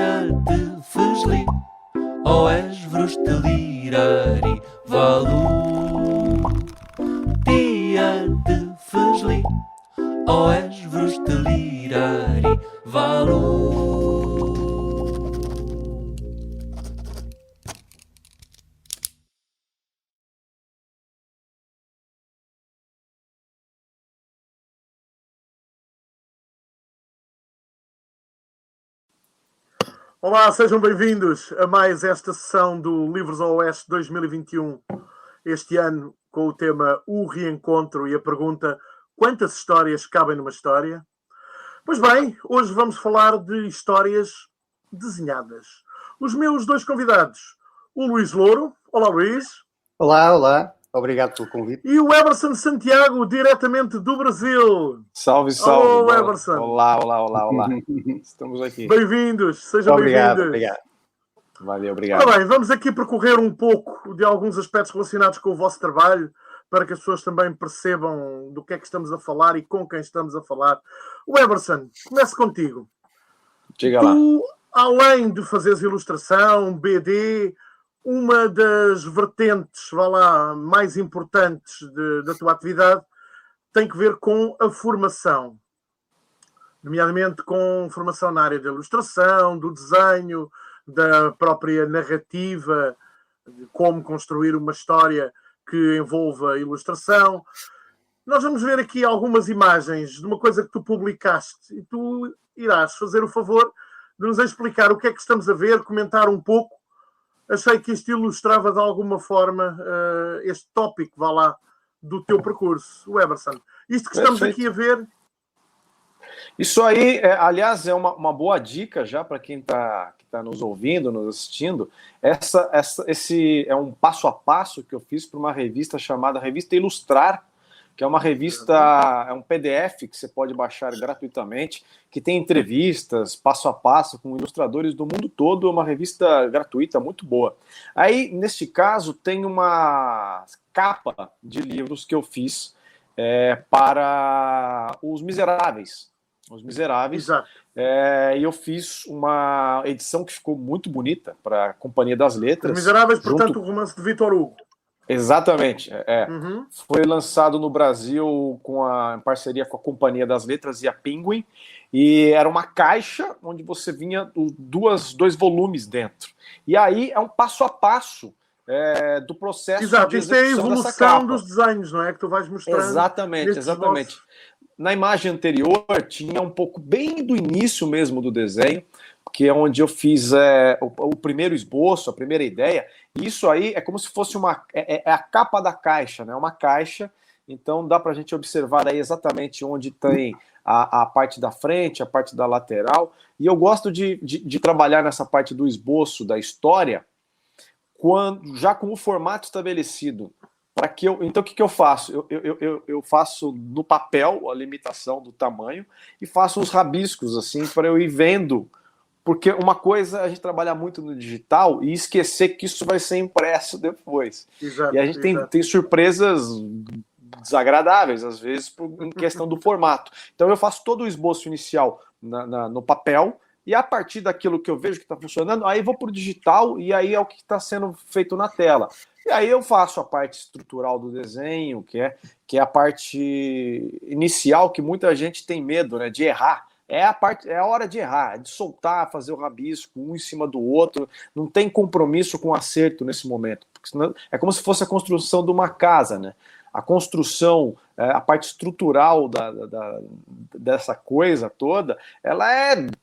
dia de Fesli, ou és vrustelirari valu. Dia de Fesli, ou és vrustelirari valu. Olá, sejam bem-vindos a mais esta sessão do Livros ao Oeste 2021, este ano com o tema O Reencontro e a pergunta: quantas histórias cabem numa história? Pois bem, hoje vamos falar de histórias desenhadas. Os meus dois convidados, o Luís Louro. Olá, Luís. Olá, olá. Obrigado pelo convite. E o Eberson Santiago, diretamente do Brasil. Salve, salve. Olá, Eberson. Olá. Estamos aqui. Bem-vindos, sejam bem-vindos. Obrigado. Valeu, obrigado. Ora bem, vamos aqui percorrer um pouco de alguns aspectos relacionados com o vosso trabalho, para que as pessoas também percebam do que é que estamos a falar e com quem estamos a falar. O Eberson, comece contigo. Diga lá. Tu, além de fazeres ilustração, BD, uma das vertentes, vá lá, mais importantes da tua atividade tem que ver com a formação, nomeadamente com formação na área da ilustração, do desenho, da própria narrativa, de como construir uma história que envolva ilustração. Nós vamos ver aqui algumas imagens de uma coisa que tu publicaste e tu irás fazer o favor de nos explicar o que é que estamos a ver, comentar um pouco. Achei que isto ilustrava de alguma forma este tópico, vá lá, do teu percurso. O Eberson, isto que estamos aqui a ver... Isso aí, aliás, é uma boa dica já para quem está nos ouvindo, nos assistindo. Esse é um passo a passo que eu fiz para uma revista chamada Revista Ilustrar, que é uma revista, é um PDF que você pode baixar gratuitamente, que tem entrevistas passo a passo com ilustradores do mundo todo, é uma revista gratuita muito boa. Aí, neste caso, tem uma capa de livros que eu fiz para Os Miseráveis. Os Miseráveis. E eu fiz uma edição que ficou muito bonita para a Companhia das Letras. Os Miseráveis, portanto, o romance de Victor Hugo. Exatamente. Foi lançado no Brasil em parceria com a Companhia das Letras e a Penguin, e era uma caixa onde você vinha dois volumes dentro. E aí é um passo a passo do processo. Exato, isto é a evolução dos desenhos, não é? Que tu vais mostrando. Exatamente. Na imagem anterior tinha um pouco bem do início mesmo do desenho, que é onde eu fiz o primeiro esboço, a primeira ideia. E isso aí é como se fosse a capa da caixa, né? Uma caixa, então dá para a gente observar aí exatamente onde tem a parte da frente, a parte da lateral. E eu gosto de trabalhar nessa parte do esboço, da história, já com o formato estabelecido. Então, o que eu faço? Eu faço no papel a limitação do tamanho e faço uns rabiscos, assim, para eu ir vendo. Porque uma coisa é a gente trabalhar muito no digital e esquecer que isso vai ser impresso depois. Exato, e a gente tem surpresas desagradáveis, às vezes, em questão do formato. Então eu faço todo o esboço inicial no papel, e a partir daquilo que eu vejo que está funcionando, aí vou para o digital e aí é o que está sendo feito na tela. E aí eu faço a parte estrutural do desenho, que é a parte inicial, que muita gente tem medo, né, de errar. É a hora de errar, de soltar, fazer o rabisco um em cima do outro. Não tem compromisso com acerto nesse momento. Porque senão é como se fosse a construção de uma casa, né? A construção, a parte estrutural dessa coisa toda, ela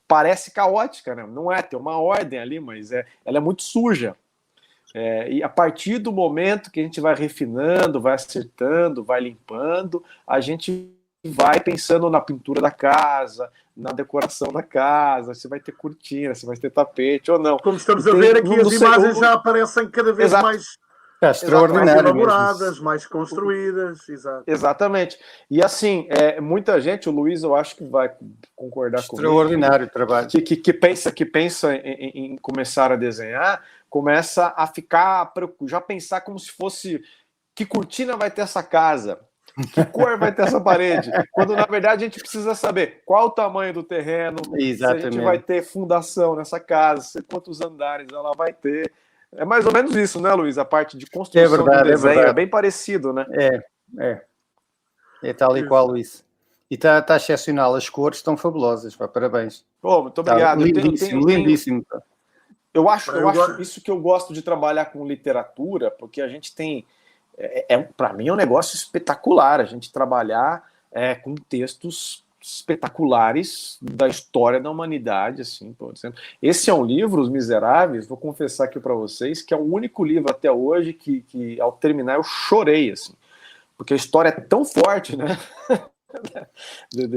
parece caótica, né? Não é, tem uma ordem ali, mas ela é muito suja. E a partir do momento que a gente vai refinando, vai acertando, vai limpando, a gente vai pensando na pintura da casa, na decoração da casa, se vai ter cortina, se vai ter tapete ou não. Como estamos a ver aqui, as imagens já aparecem cada vez mais extraordinárias, mais elaboradas, mais construídas. Exatamente. E assim, muita gente, o Luiz, eu acho que vai concordar comigo. Extraordinário trabalho. Que pensa em começar a desenhar, começa a já pensar como se fosse que cortina vai ter essa casa. Que cor vai ter essa parede? Quando, na verdade, a gente precisa saber qual o tamanho do terreno, se a gente vai ter fundação nessa casa, quantos andares ela vai ter. É mais ou menos isso, né, Luiz? A parte de construção do desenho é bem parecido, né? É tal e qual isso. E está excepcional, as cores estão fabulosas, pá, parabéns. Pô, muito obrigado. Lindíssimo. Eu acho isso que eu gosto de trabalhar com literatura, porque a gente tem... para mim é um negócio espetacular a gente trabalhar com textos espetaculares da história da humanidade, assim, por exemplo. Esse é um livro, Os Miseráveis, vou confessar aqui para vocês, que é o único livro até hoje que ao terminar eu chorei, assim, porque a história é tão forte, né,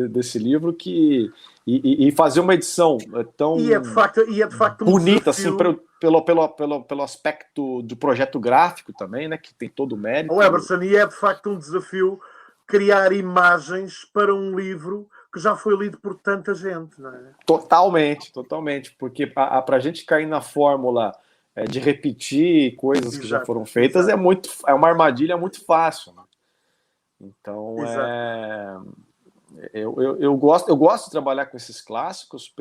desse livro que e fazer uma edição tão de facto bonita, assim, pelo aspecto do projeto gráfico também, né, que tem todo o mérito. O Emerson, e é de facto um desafio criar imagens para um livro que já foi lido por tanta gente, não é? Totalmente, porque para a gente cair na fórmula de repetir coisas que já foram feitas é uma armadilha muito fácil, né? Então, eu gosto de trabalhar com esses clássicos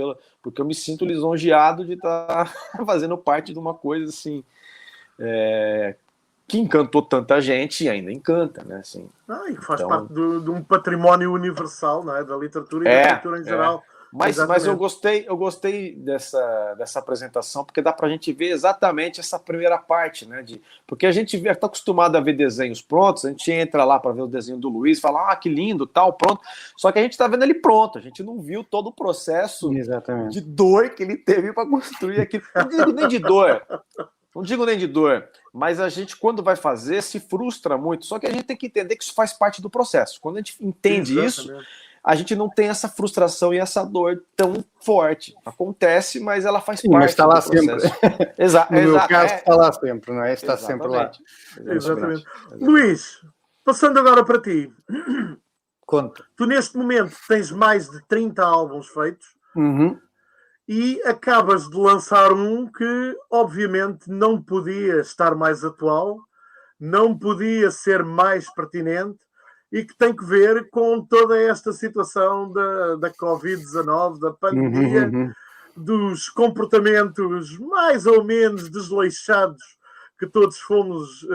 porque eu me sinto lisonjeado de estar fazendo parte de uma coisa assim que encantou tanta gente e ainda encanta, né? Assim, e que faz parte de um património universal, não é? Da literatura e da cultura em geral. Mas eu gostei dessa apresentação, porque dá para a gente ver exatamente essa primeira parte, né? Porque a gente está acostumado a ver desenhos prontos, a gente entra lá para ver o desenho do Luiz, fala, que lindo, tal, pronto. Só que a gente está vendo ele pronto, a gente não viu todo o processo de dor que ele teve para construir aquilo. Não digo nem de dor, mas a gente, quando vai fazer, se frustra muito. Só que a gente tem que entender que isso faz parte do processo. Quando a gente entende isso, a gente não tem essa frustração e essa dor tão forte. Acontece, mas ela faz parte mas está lá do processo. Sempre. Exato. No meu caso, está lá sempre, não é? Está sempre lá. Exatamente. Luís, passando agora para ti. Conta. Tu, neste momento, tens mais de 30 álbuns feitos. E acabas de lançar um que, obviamente, não podia estar mais atual, não podia ser mais pertinente e que tem que ver com toda esta situação da Covid-19, da pandemia, dos comportamentos mais ou menos desleixados que todos fomos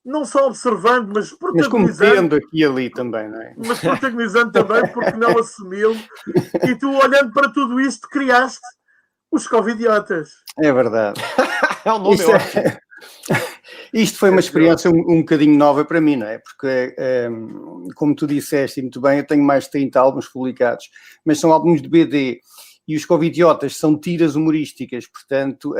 não só observando, mas protagonizando. Mas cometendo aqui e ali também, não é? Mas protagonizando também, porque não assumi-lo. E tu, olhando para tudo isto, criaste os Covidiotas. É verdade. É um nome ótimo. Isto foi uma experiência um bocadinho nova para mim, não é? Porque, como tu disseste muito bem, eu tenho mais de 30 álbuns publicados, mas são álbuns de BD. E os Covidiotas são tiras humorísticas, portanto,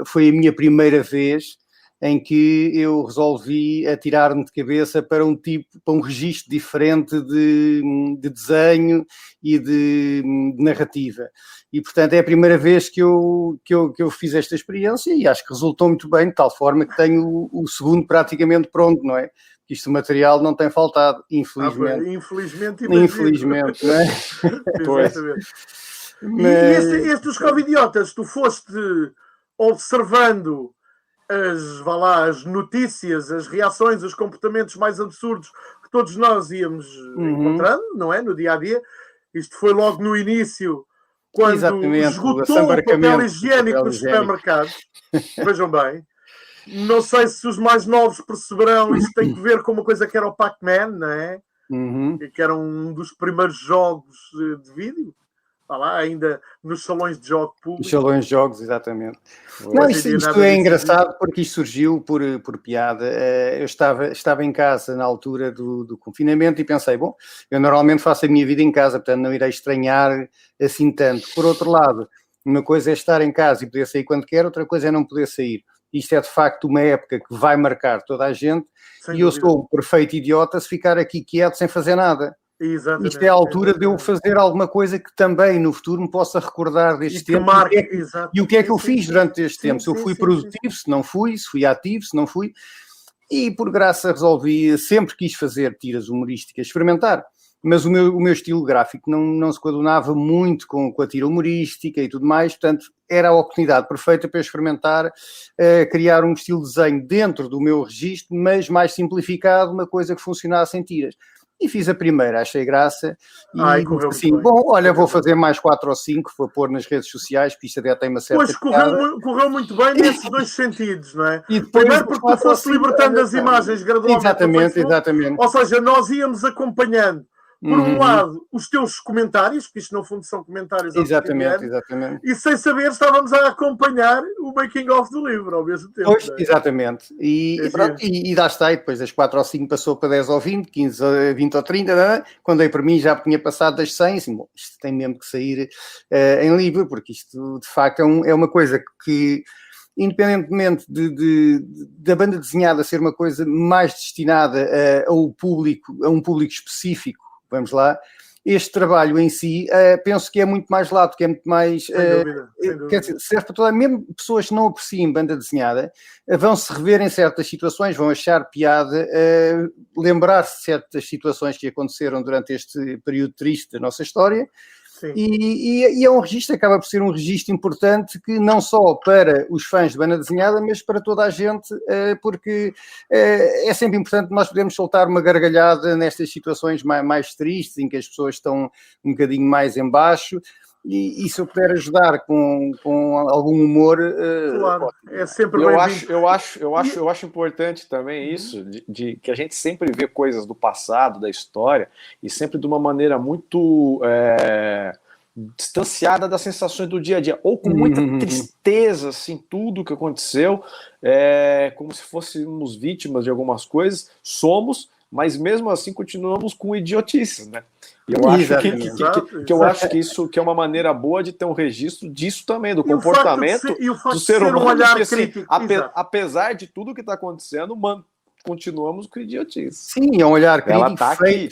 foi a minha primeira vez em que eu resolvi atirar-me de cabeça para um registro diferente de desenho e de narrativa. E, portanto, é a primeira vez que eu fiz esta experiência e acho que resultou muito bem, de tal forma que tenho o segundo praticamente pronto, não é? Isto, o material não tem faltado, infelizmente. Infelizmente, não é? Exatamente. E este dos Covidiotas, tu foste observando as notícias, as reações, os comportamentos mais absurdos que todos nós íamos encontrando, não é? No dia-a-dia. Isto foi logo no início, quando esgotou o papel higiênico nos supermercados. Vejam bem. Não sei se os mais novos perceberão, isto tem que ver com uma coisa que era o Pac-Man, não é? Que era um dos primeiros jogos de vídeo. Está lá, ainda nos salões de jogo públicos. Nos salões de jogos, exatamente. Não, isto é engraçado porque isto surgiu por piada. Eu estava em casa na altura do confinamento e pensei, bom, eu normalmente faço a minha vida em casa, portanto não irei estranhar assim tanto. Por outro lado, uma coisa é estar em casa e poder sair quando quer, outra coisa é não poder sair. Isto é de facto uma época que vai marcar toda a gente e eu sou um perfeito idiota se ficar aqui quieto sem fazer nada. Exatamente. Isto é a altura de eu fazer alguma coisa que também no futuro me possa recordar deste tempo e o que é que eu fiz durante este tempo. Se eu fui produtivo, se não fui, se fui ativo, se não fui. E por graça resolvi, sempre quis fazer tiras humorísticas, experimentar. mas o meu estilo gráfico não se coadunava muito com a tira humorística e tudo mais, portanto, era a oportunidade perfeita para eu experimentar criar um estilo de desenho dentro do meu registro, mas mais simplificado, uma coisa que funcionasse em tiras. E fiz a primeira, achei graça, e correu assim, muito bom, bem. olha, vou fazer mais 4 ou 5, vou pôr nas redes sociais, porque isto até tem uma certa... Pois, correu muito bem nesses dois sentidos, não é? E depois, Primeiro porque tu foste libertando as imagens gradualmente. Exatamente. Ou seja, nós íamos acompanhando, por um lado, os teus comentários, que isto no fundo são comentários. Exatamente. E sem saber estávamos a acompanhar o making of do livro ao mesmo tempo. Pois, exatamente. E lá está, e depois das 4 ou 5 passou para 10 ou 20, 15 ou 20 ou 30, não é? Quando aí para mim já tinha passado das 100, assim, bom, isto tem mesmo que sair em livro, porque isto de facto é uma coisa que independentemente da banda desenhada ser uma coisa mais destinada a um público específico, vamos lá, este trabalho em si, penso que é muito mais lato, que é muito mais... Sem dúvida. Quer dizer, serve para toda... Mesmo pessoas que não apreciem banda desenhada, vão se rever em certas situações, vão achar piada, lembrar-se de certas situações que aconteceram durante este período triste da nossa história. E é um registro, acaba por ser um registro importante, que não só para os fãs de banda desenhada, mas para toda a gente, porque é sempre importante nós podermos soltar uma gargalhada nestas situações mais tristes, em que as pessoas estão um bocadinho mais em baixo, e se eu puder ajudar com algum humor... Claro, é sempre eu acho importante também isso, de que a gente sempre vê coisas do passado, da história, e sempre de uma maneira muito distanciada das sensações do dia a dia, ou com muita tristeza, assim, tudo que aconteceu, como se fôssemos vítimas de algumas coisas, mas mesmo assim continuamos com idiotices, né? Eu acho que isso que é uma maneira boa de ter um registro disso também, do comportamento do ser humano, porque, assim, apesar de tudo que está acontecendo, continuamos com idiotice. Sim, é um olhar crítico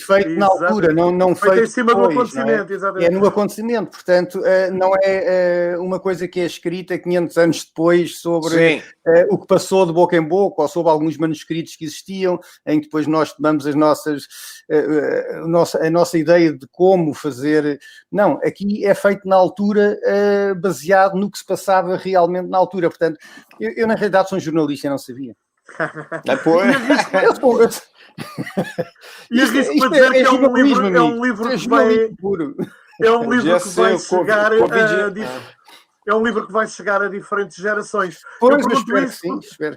feito na altura, não feito em cima do acontecimento, é? Exatamente. É no acontecimento, portanto, não é uma coisa que é escrita 500 anos depois sobre o que passou de boca em boca, ou sobre alguns manuscritos que existiam, em que depois nós tomamos a nossa ideia de como fazer. Não, aqui é feito na altura, baseado no que se passava realmente na altura. Portanto, eu na realidade sou um jornalista e não sabia. E arrisco para dizer que é um livro que vai chegar é um livro que vai chegar a diferentes gerações. Pois, espero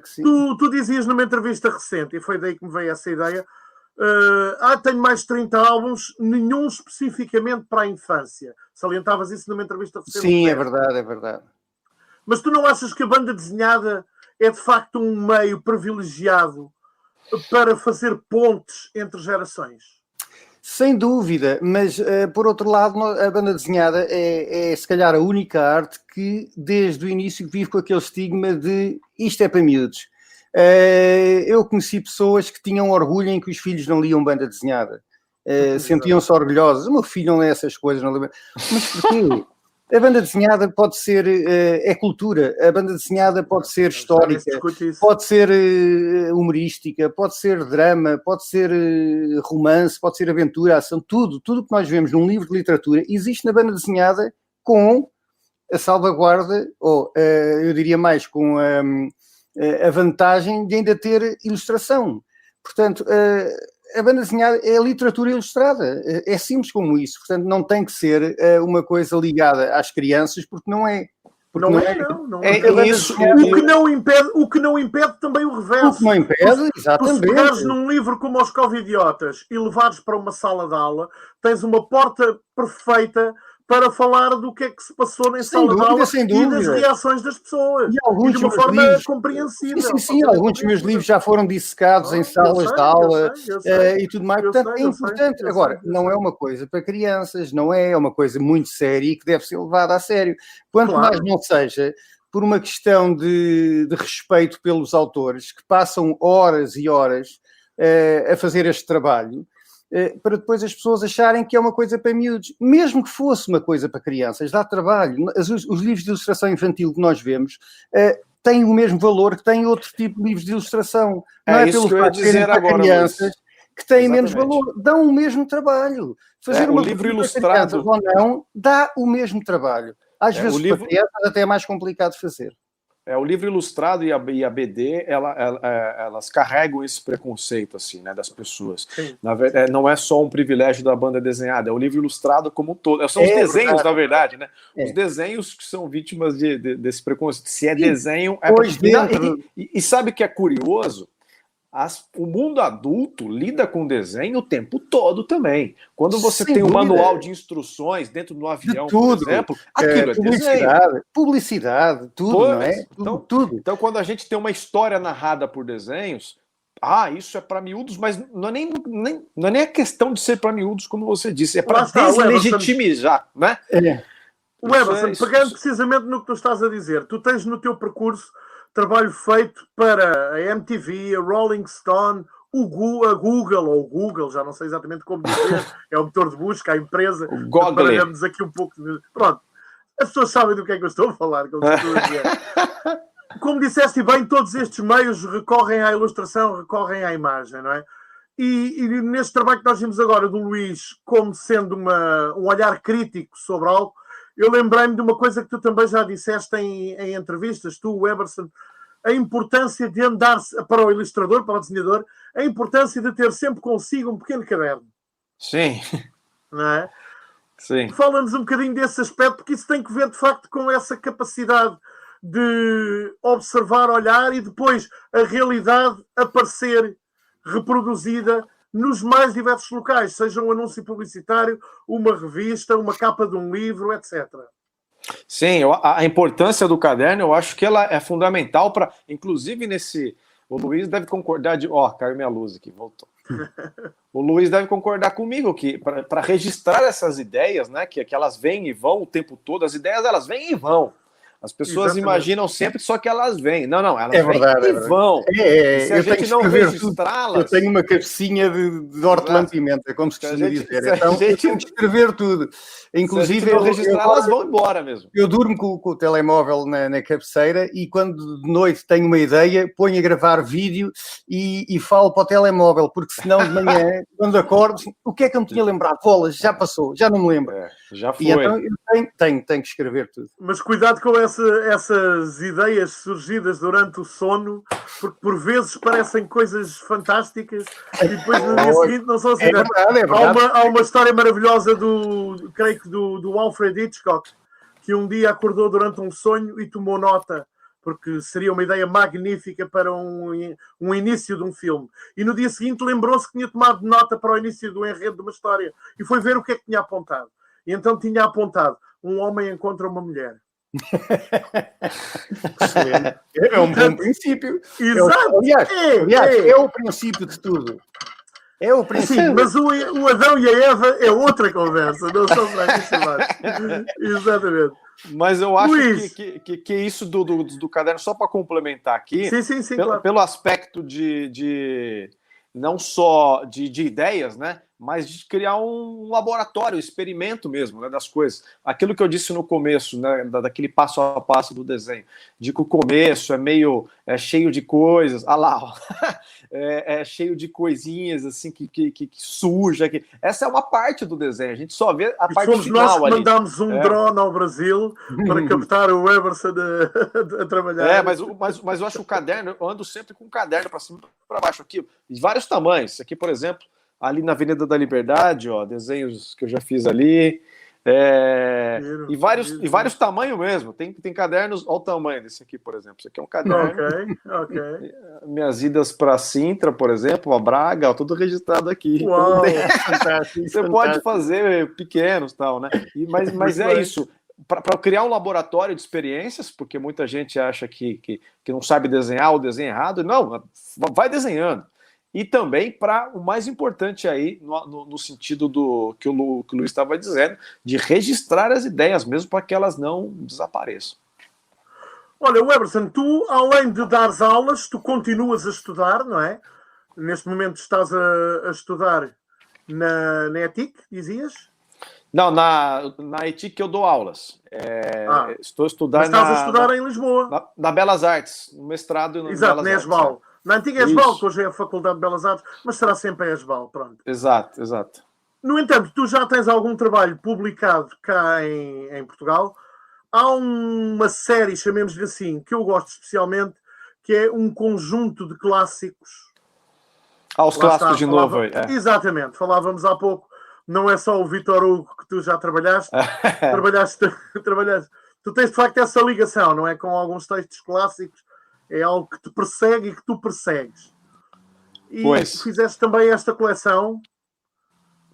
que sim. Tu dizias numa entrevista recente, e foi daí que me veio essa ideia, tenho mais de 30 álbuns, nenhum especificamente para a infância. Salientavas isso numa entrevista recente. Sim, é verdade. Mas tu não achas que a banda desenhada é de facto um meio privilegiado para fazer pontes entre gerações? Sem dúvida, mas por outro lado, a banda desenhada é se calhar a única arte que desde o início vive com aquele estigma de isto é para miúdos. Eu conheci pessoas que tinham orgulho em que os filhos não liam banda desenhada. Sentiam-se orgulhosos. O meu filho não lê essas coisas. Não lê... Mas porquê? A banda desenhada pode ser cultura, a banda desenhada pode ser histórica, pode ser humorística, pode ser drama, pode ser romance, pode ser aventura, ação, tudo que nós vemos num livro de literatura existe na banda desenhada, com a salvaguarda, ou eu diria mais, com a vantagem de ainda ter ilustração. Portanto, a banda desenhada é literatura ilustrada, é simples como isso, portanto não tem que ser uma coisa ligada às crianças, porque não é. Não é isso. O que não impede também o reverso. O que não impede, exatamente. Tu, se pegares num livro como Os Covidiotas e levares para uma sala de aula, tens uma porta perfeita para falar do que é que se passou na sala de aula e das reações das pessoas. E de uma forma compreensível. Sim, alguns dos meus livros já foram dissecados em salas de aula e tudo mais. Portanto, é importante. Agora, não é uma coisa para crianças, não é uma coisa muito séria e que deve ser levada a sério. Quanto mais não seja por uma questão de respeito pelos autores, que passam horas e horas a fazer este trabalho, para depois as pessoas acharem que é uma coisa para miúdos. Mesmo que fosse uma coisa para crianças, dá trabalho. Os livros de ilustração infantil que nós vemos têm o mesmo valor que têm outro tipo de livros de ilustração. Não é isso pelo que eu ia facto de serem dizer para agora, crianças que têm menos Exatamente. valor, dão o mesmo trabalho. Fazer o uma livro pergunta para ilustrado crianças ou não, dá o mesmo trabalho. Às vezes, o livro- para crianças, até é mais complicado de fazer. o livro ilustrado e a BD, elas carregam esse preconceito, assim, né, das pessoas. Sim. Na verdade, não é só um privilégio da banda desenhada, é o livro ilustrado como um todo. São os desenhos, verdade. na verdade, né? É. Os desenhos que são vítimas desse preconceito. Se é desenho... Pois E sabe o que é curioso? O mundo adulto lida com desenho o tempo todo também. Quando você Sem tem um dúvida. manual de instruções dentro do avião, De tudo. por exemplo, aquilo é desenho. Publicidade, tudo, Pois, não é? Tudo. Então, quando a gente tem uma história narrada por desenhos, isso é para miúdos, mas não é nem a questão de ser para miúdos, como você disse, é para deslegitimizar, né? O Emerson, pegando precisamente no que tu estás a dizer, tu tens no teu percurso trabalho feito para a MTV, a Rolling Stone, a Google, ou o Google, já não sei exatamente como dizer, é o motor de busca, a empresa. O Google. Paramos aqui um pouco de... Pronto, as pessoas sabem do que é que eu estou a falar, como estou a dizer. Como disseste bem, todos estes meios recorrem à ilustração, recorrem à imagem, não é? E neste trabalho que nós vimos agora do Luís, como sendo um olhar crítico sobre algo, eu lembrei-me de uma coisa que tu também já disseste em entrevistas, tu, o Emerson, a importância de andar, para o ilustrador, para o desenhador, a importância de ter sempre consigo um pequeno caderno. Sim. Não é? Sim. Fala-nos um bocadinho desse aspecto, porque isso tem que ver, de facto, com essa capacidade de observar, olhar e depois a realidade aparecer reproduzida nos mais diversos locais, seja um anúncio publicitário, uma revista, uma capa de um livro, etc. Sim, a importância do caderno, eu acho que ela é fundamental para, inclusive o Luiz deve concordar caiu minha luz aqui, voltou. O Luiz deve concordar comigo que para registrar essas ideias, né, que elas vêm e vão o tempo todo, as ideias elas vêm e vão. As pessoas imaginam sempre só que elas vêm. Não, elas vêm e vão. E se a gente não registrá-las... Eu tenho uma cabecinha de hortelã-pimenta, como se costuma dizer. Então, eu tenho que escrever tudo. Inclusive, se a gente não registrar, elas vão embora mesmo. Eu durmo com o telemóvel na cabeceira e quando de noite tenho uma ideia, ponho a gravar vídeo e falo para o telemóvel, porque senão de manhã, quando acordo, o que é que eu me tinha lembrado? Bolas, já passou, já não me lembro. Já foi. E então eu tenho que escrever tudo. Mas cuidado com essas ideias surgidas durante o sono, porque por vezes parecem coisas fantásticas e depois no dia seguinte não são assim. É verdade. Há uma história maravilhosa creio que do Alfred Hitchcock, que um dia acordou durante um sonho e tomou nota, porque seria uma ideia magnífica para um início de um filme. E no dia seguinte lembrou-se que tinha tomado nota para o início do enredo de uma história e foi ver o que é que tinha apontado. E então tinha apontado: um homem encontra uma mulher. É um bom princípio. Exato. Aliás, é o princípio de tudo. É o princípio. Sim, mas o Adão e a Eva é outra conversa, não são para aqui chamados. Exatamente. Mas eu acho que isso do caderno, só para complementar aqui, sim, claro. Pelo aspecto de não só de ideias, né? Mas de criar um laboratório, um experimento mesmo, né, das coisas. Aquilo que eu disse no começo, né, daquele passo a passo do desenho, de que o começo é meio cheio de coisas, é cheio de coisinhas assim que suja. Essa é uma parte do desenho, a gente só vê a parte final. Nós que mandámos um drone ao Brasil para captar o Emerson a trabalhar. Mas eu acho que o caderno, eu ando sempre com o caderno para cima e para baixo aqui, de vários tamanhos. Aqui, por exemplo, ali na Avenida da Liberdade, desenhos que eu já fiz ali, e vários tamanhos mesmo. Tem cadernos, olha o tamanho desse aqui, por exemplo. Esse aqui é um caderno. Ok. Minhas idas para Sintra, por exemplo, a Braga, tudo registrado aqui. Uau, Você pode fazer pequenos e tal, né? Mas é isso. Para criar um laboratório de experiências, porque muita gente acha que não sabe desenhar ou desenha errado. Não, vai desenhando. E também para o mais importante aí, no sentido do que o Luiz estava dizendo, de registrar as ideias mesmo para que elas não desapareçam. Olha, Emerson, tu, além de dares aulas, tu continuas a estudar, não é? Neste momento estás a estudar na ETIC, dizias? Não, na ETIC eu dou aulas. Estou estudando. Mas estás a estudar em Lisboa. Na Belas Artes, no mestrado. Exato, Belas na ESBAL. Artes, Na antiga ESBAL, Isso. que hoje é a Faculdade de Belas Artes, mas será sempre a ESBAL, pronto. Exato, exato. No entanto, tu já tens algum trabalho publicado cá em Portugal. Há uma série, chamemos-lhe assim, que eu gosto especialmente, que é um conjunto de clássicos. Os Lá clássicos está, de novo aí. Exatamente, falávamos há pouco. Não é só o Vítor Hugo que tu já trabalhaste. trabalhaste. Tu tens de facto essa ligação, não é? Com alguns textos clássicos. É algo que te persegue e que tu persegues. E Pois. fizeste também esta coleção.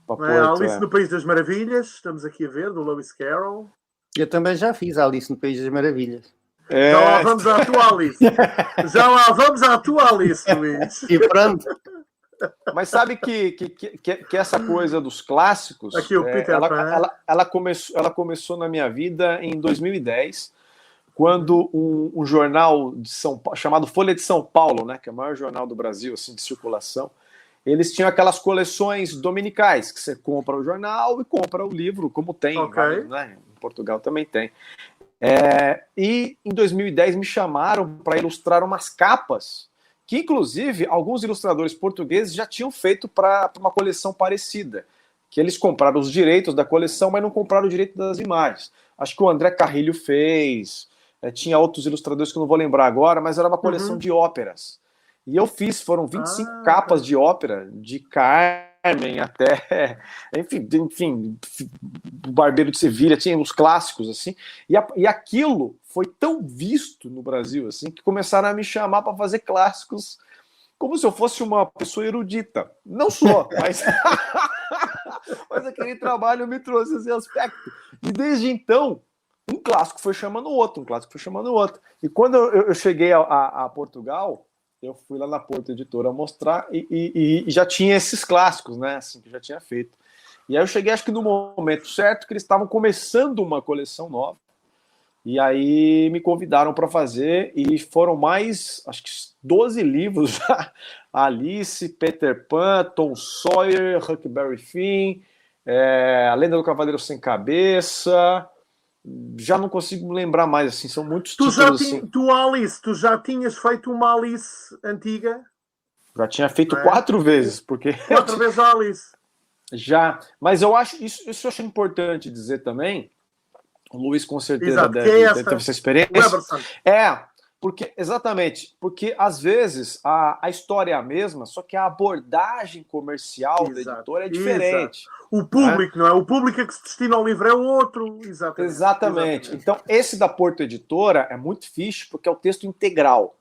Para Não é? Porto, Alice no País das Maravilhas. Estamos aqui a ver, do Lewis Carroll. Eu também já fiz a Alice no País das Maravilhas. Já lá vamos à tua Alice. Já lá vamos à tua Alice, Luís. E pronto. Mas sabe que essa coisa dos clássicos, Aqui o Peter Pan. ela começou na minha vida em 2010, quando um jornal de São Paulo, chamado Folha de São Paulo, né, que é o maior jornal do Brasil, assim, de circulação, eles tinham aquelas coleções dominicais, que você compra o jornal e compra o livro, como tem, vários, né? Em Portugal também tem. E em 2010 me chamaram para ilustrar umas capas, que inclusive alguns ilustradores portugueses já tinham feito para uma coleção parecida, que eles compraram os direitos da coleção, mas não compraram o direito das imagens. Acho que o André Carrilho fez, tinha outros ilustradores que eu não vou lembrar agora, mas era uma coleção de óperas. E eu fiz, foram 25 capas de ópera, de Carmen até, enfim, o Barbeiro de Sevilha, tinha os clássicos, assim, e aquilo foi tão visto no Brasil, assim, que começaram a me chamar para fazer clássicos como se eu fosse uma pessoa erudita. Não sou, mas aquele trabalho me trouxe esse aspecto. E desde então, um clássico foi chamando o outro, E quando eu cheguei a Portugal, eu fui lá na Porto Editora mostrar e já tinha esses clássicos, né? Assim, que eu já tinha feito. E aí eu cheguei, acho que no momento certo, que eles estavam começando uma coleção nova. E aí me convidaram para fazer, e foram mais, acho que 12 livros já. Alice, Peter Pan, Tom Sawyer, Huckleberry Finn, A Lenda do Cavaleiro Sem Cabeça. Já não consigo lembrar mais, assim, são muitos títulos. Alice, tu já tinhas feito uma Alice antiga? Já tinha feito 4 vezes, porque... 4 vezes a Alice. Já, mas eu acho, isso eu acho importante dizer também, o Luís com certeza deve ter essa experiência. Porque às vezes a história é a mesma, só que a abordagem comercial da editora é diferente. O público, não é? O público que se destina ao livro é o outro. Exatamente. Então, esse da Porto Editora é muito fixe, porque é o texto integral.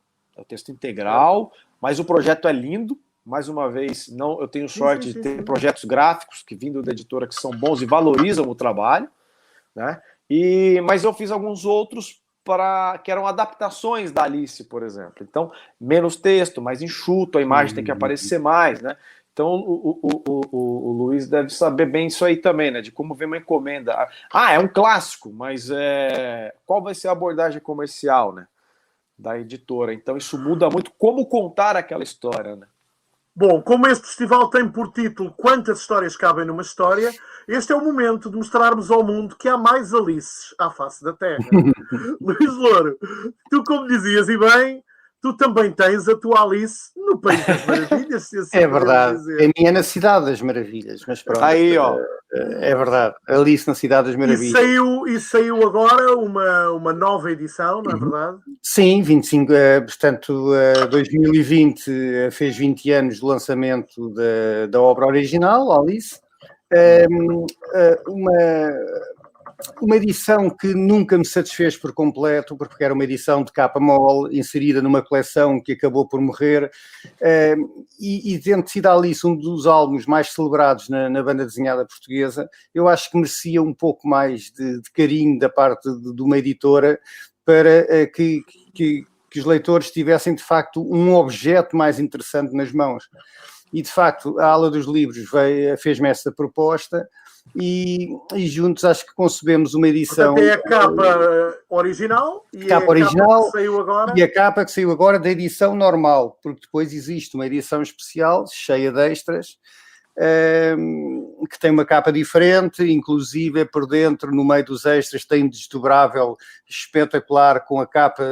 Mas o projeto é lindo. Mais uma vez, eu tenho sorte de ter projetos gráficos que vindo da editora que são bons e valorizam o trabalho, né? Mas eu fiz alguns outros que eram adaptações da Alice, por exemplo. Então, menos texto, mais enxuto, a imagem tem que aparecer mais, né? Então, o Luiz deve saber bem isso aí também, né? De como vem uma encomenda. É um clássico, mas qual vai ser a abordagem comercial, né? Da editora. Então, isso muda muito como contar aquela história, né? Bom, como este festival tem por título Quantas Histórias Cabem numa História, este é o momento de mostrarmos ao mundo que há mais Alices à face da Terra. Luís Louro, tu, como dizias, e bem, tu também tens a tua Alice no País das Maravilhas. Se assim é verdade. A minha é na Cidade das Maravilhas, mas pronto. Aí, ó. É verdade. Alice na Cidade das Maravilhas. E saiu agora uma nova edição, não é verdade? Sim, 25, portanto, 2020 fez 20 anos do lançamento da obra original, Alice. Uma edição que nunca me satisfez por completo, porque era uma edição de capa mole, inserida numa coleção que acabou por morrer, e tendo sido Alice um dos álbuns mais celebrados na banda desenhada portuguesa, eu acho que merecia um pouco mais de carinho da parte de uma editora para que os leitores tivessem, de facto, um objeto mais interessante nas mãos. E, de facto, a Ala dos Livros fez-me essa proposta, e juntos acho que concebemos uma edição... Portanto, é a capa original e capa original, que saiu agora. E a capa que saiu agora da edição normal, porque depois existe uma edição especial cheia de extras, que tem uma capa diferente, inclusive por dentro, no meio dos extras, tem desdobrável espetacular com a capa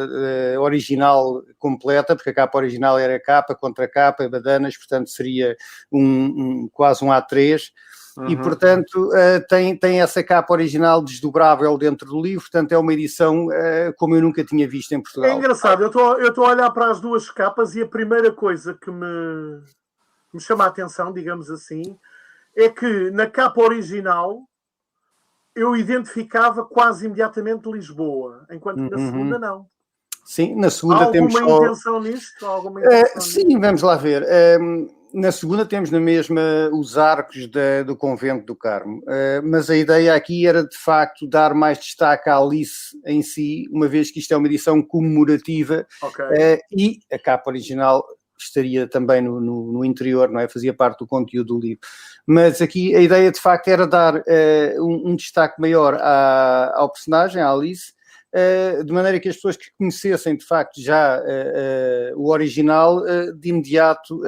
original completa, porque a capa original era capa contra capa, badanas, portanto seria quase um A3. E, portanto, tem essa capa original desdobrável dentro do livro, portanto é uma edição como eu nunca tinha visto em Portugal. É engraçado, eu estou a olhar para as duas capas e a primeira coisa que me chama a atenção, digamos assim, é que na capa original eu identificava quase imediatamente Lisboa, enquanto que na segunda não. Sim, na segunda Há temos alguma intenção nisto? Sim, vamos lá ver. Na segunda temos na mesma os arcos do Convento do Carmo, mas a ideia aqui era de facto dar mais destaque à Alice em si, uma vez que isto é uma edição comemorativa, e a capa original estaria também no interior, não é? Fazia parte do conteúdo do livro. Mas aqui a ideia de facto era dar um destaque maior ao personagem, à Alice, de maneira que as pessoas que conhecessem de facto já o original de imediato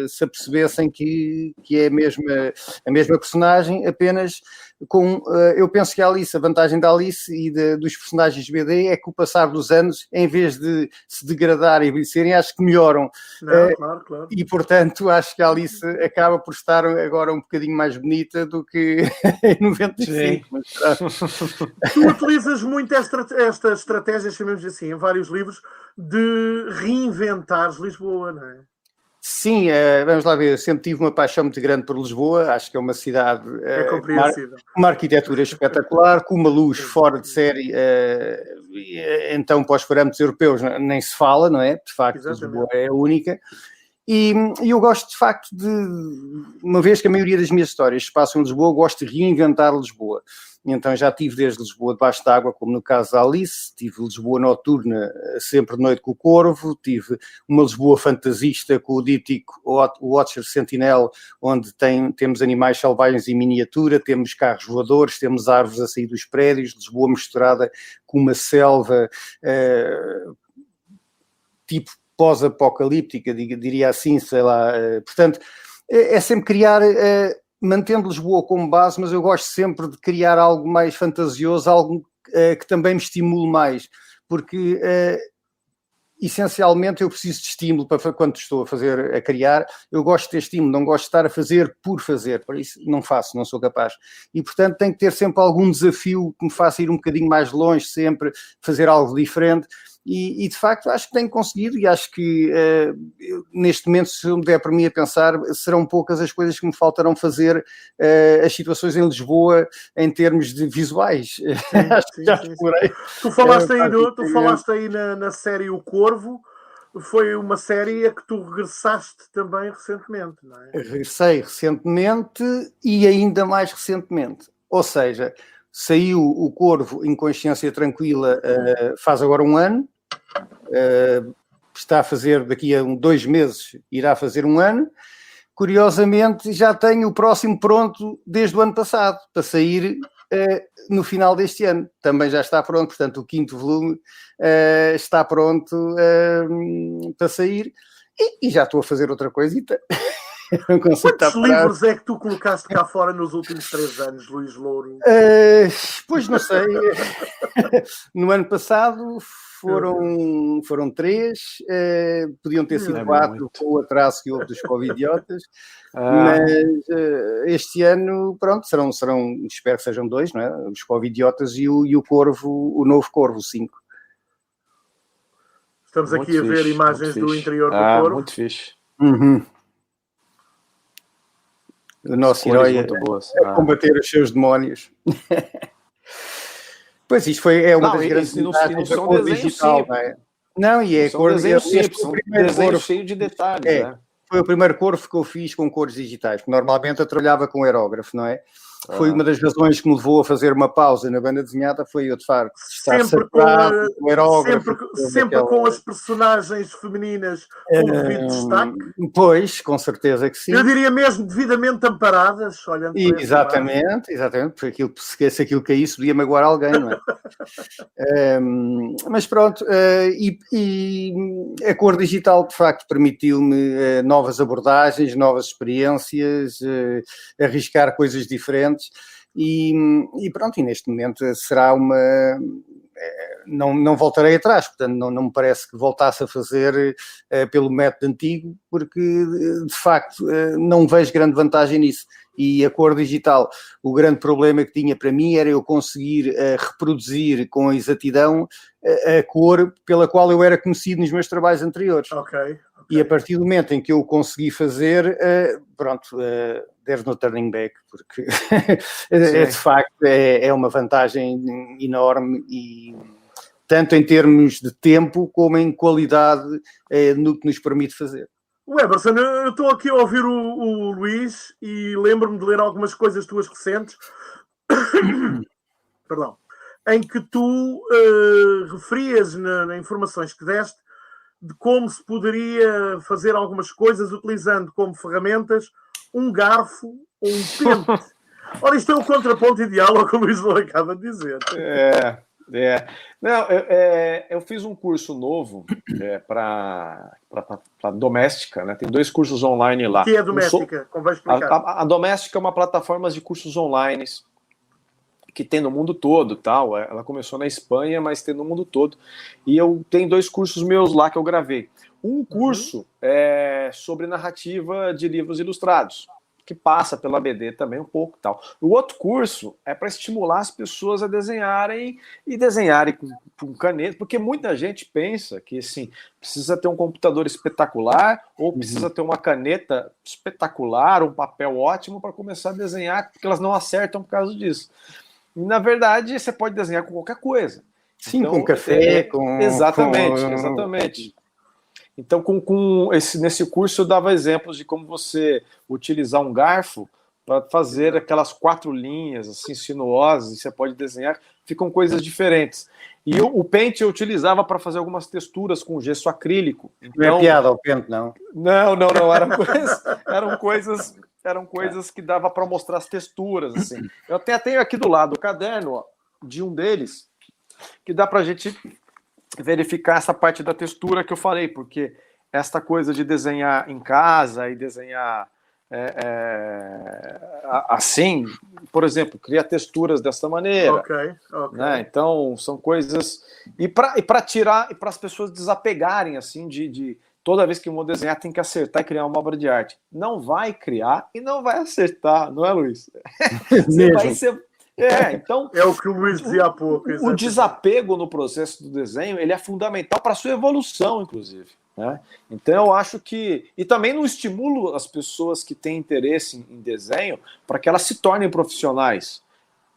se apercebessem que é a mesma personagem, apenas com, eu penso que a Alice, a vantagem da Alice e dos personagens de BD é que o passar dos anos, em vez de se degradar e envelhecerem, acho que melhoram. Claro. E portanto acho que a Alice acaba por estar agora um bocadinho mais bonita do que em 95. Tu utilizas muito esta estratégia, chamemos assim, em vários livros, de reinventares Lisboa, não é? Sim, vamos lá ver, eu sempre tive uma paixão muito grande por Lisboa, acho que é uma cidade com uma arquitetura espetacular, com uma luz fora de série, então para os parâmetros europeus nem se fala, não é? De facto, Lisboa é única. E eu gosto de facto uma vez que a maioria das minhas histórias se passam em Lisboa, eu gosto de reinventar Lisboa. Então já tive desde Lisboa debaixo d'água, como no caso da Alice, tive Lisboa noturna, sempre de noite com o Corvo, tive uma Lisboa fantasista com o díptico Watcher Sentinel, onde temos animais selvagens em miniatura, temos carros voadores, temos árvores a sair dos prédios, Lisboa misturada com uma selva tipo pós-apocalíptica, diria assim, sei lá. Portanto, é sempre criar... mantendo Lisboa como base, mas eu gosto sempre de criar algo mais fantasioso, algo que também me estimule mais, porque essencialmente eu preciso de estímulo para quando estou a criar, eu gosto de ter estímulo, não gosto de estar a fazer por fazer, por isso não faço, não sou capaz. E portanto tenho que ter sempre algum desafio que me faça ir um bocadinho mais longe, sempre fazer algo diferente. E de facto acho que tenho conseguido e acho que neste momento, se eu me der para mim a pensar, serão poucas as coisas que me faltarão fazer as situações em Lisboa em termos de visuais. Acho que já explorei. Tu falaste aí na série O Corvo, foi uma série a que tu regressaste também recentemente, não é? Regressei recentemente e ainda mais recentemente, ou seja, saiu o Corvo em Consciência Tranquila faz agora um ano, está a fazer daqui a 2 meses, irá fazer um ano. Curiosamente já tenho o próximo pronto desde o ano passado, para sair no final deste ano, também já está pronto, portanto o 5º volume está pronto para sair e já estou a fazer outra coisita. Quantos livros é que tu colocaste cá fora nos últimos 3 anos, Luís Louro? Pois não sei. No ano passado foram 3, podiam ter sido 4 com o atraso que houve dos covidiotas, mas este ano, pronto, serão, espero que sejam 2, não é? Os covidiotas e o Corvo, o novo Corvo, 5. Estamos muito aqui a ver imagens do interior do Corvo. Muito fixe. O nosso herói a combater os seus demónios. Pois isto é uma das grandes vantagens da cor digital, não é? Não, e é cor simples, desenho cheio de detalhes, né? Foi o primeiro Corvo que eu fiz com cores digitais, porque normalmente eu trabalhava com aerógrafo, não é? Foi uma das razões que me levou a fazer uma pausa na banda desenhada, foi eu, de facto, estar Sempre saturado, o aerógrafo, sempre com as personagens femininas com devido destaque. Pois, com certeza que sim. Eu diria mesmo devidamente amparadas, olhando para esse lado. Exatamente, porque se aquilo caísse, podia magoar alguém, não é? Mas pronto, e a cor digital, de facto, permitiu-me novas abordagens, novas experiências, arriscar coisas diferentes. E pronto, e neste momento será uma... Não voltarei atrás, portanto não me parece que voltasse a fazer pelo método antigo, porque de facto não vejo grande vantagem nisso. E a cor digital, o grande problema que tinha para mim era eu conseguir reproduzir com exatidão a cor pela qual eu era conhecido nos meus trabalhos anteriores. Ok. E a partir do momento em que eu consegui fazer, pronto, there's no turning back, porque de facto é uma vantagem enorme, e tanto em termos de tempo como em qualidade no que nos permite fazer. Eberson, eu estou aqui a ouvir o Luís e lembro-me de ler algumas coisas tuas recentes perdão, em que tu referias nas informações que deste de como se poderia fazer algumas coisas utilizando como ferramentas um garfo ou um pente. Ora, isto é o contraponto ideal ao que o Luís acaba de dizer. Não, eu fiz um curso novo para doméstica, né? Tem 2 cursos online lá. O que é doméstica? Como vai explicar? A doméstica é uma plataforma de cursos online que tem no mundo todo, tal. Ela começou na Espanha, mas tem no mundo todo. E eu tenho 2 cursos meus lá que eu gravei. Um curso é sobre narrativa de livros ilustrados, que passa pela BD também um pouco, tal. O outro curso é para estimular as pessoas a desenharem com caneta, porque muita gente pensa que assim, precisa ter um computador espetacular ou precisa ter uma caneta espetacular, um papel ótimo para começar a desenhar, porque elas não acertam por causa disso. E, na verdade, você pode desenhar com qualquer coisa. Sim, então, com café, Exatamente. Então, nesse curso, eu dava exemplos de como você utilizar um garfo para fazer aquelas 4 linhas assim, sinuosas, e você pode desenhar, ficam coisas diferentes. E o pente eu utilizava para fazer algumas texturas com gesso acrílico. Então, não é piada ao pente, não? Não, eram coisas que dava para mostrar as texturas. Assim. Eu até tenho aqui do lado o caderno de um deles, que dá para a gente verificar essa parte da textura que eu falei, porque esta coisa de desenhar em casa e desenhar assim, por exemplo, criar texturas dessa maneira. Ok. Né? Então, são coisas... E para tirar, e para as pessoas desapegarem, assim, de toda vez que eu vou desenhar, tem que acertar e criar uma obra de arte. Não vai criar e não vai acertar, não é, Luís? Você vai ser... então... É o que o Luís dizia há pouco. O desapego no processo do desenho, ele é fundamental para a sua evolução, inclusive. Né? Então eu acho que... E também não estimulo as pessoas que têm interesse em desenho para que elas se tornem profissionais.